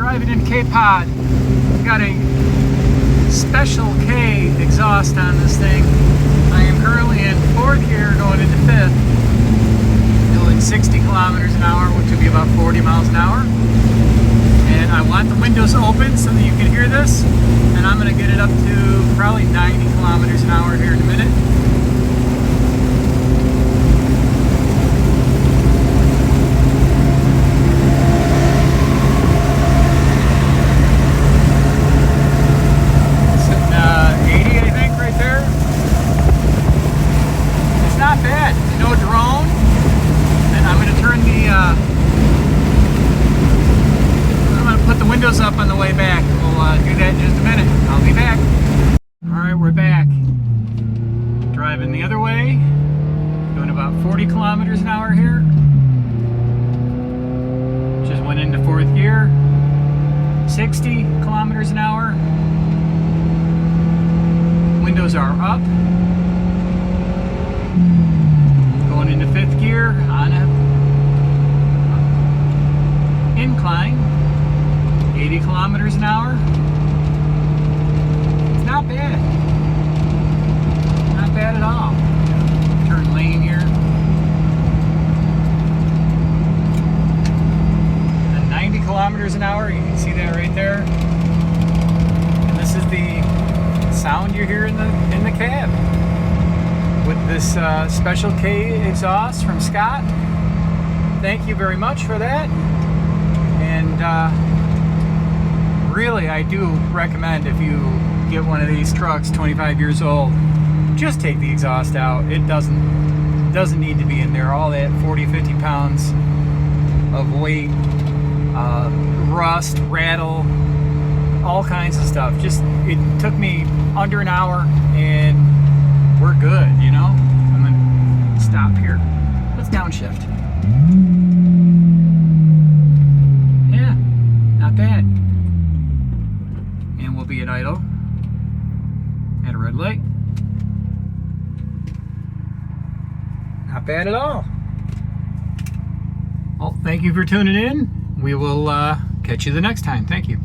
driving in Kei-Pod. Got a Special Kei exhaust on this thing. I am currently in 4th gear going into 5th, doing 60 kilometers an hour, which would be about 40 miles an hour. And I want the windows open so that you can hear this. And I'm going to get it up to probably 90 kilometers an hour here in a minute. Windows up on the way back. We'll do that in just a minute. I'll be back. Alright, we're back. Driving the other way. Doing about 40 kilometers an hour here. Just went into 4th gear. 60 kilometers an hour. Windows are up. Going into 5th gear on a incline. 80 kilometers an hour. It's not bad. Not bad at all. Turn lane here. And 90 kilometers an hour. You can see that right there. And this is the sound you hear in the cab with this Special Kei exhaust from Scott. Thank you very much for that. And really, I do recommend if you get one of these trucks 25 years old, just take the exhaust out. It doesn't need to be in there. All that 40-50 pounds of weight, rust, rattle, all kinds of stuff. It took me under an hour and we're good, you know? I'm gonna stop here. Let's downshift. Yeah, not bad. And we'll be at idle at a red light. Not bad at all. Well, thank you for tuning in. We will catch you the next time. Thank you.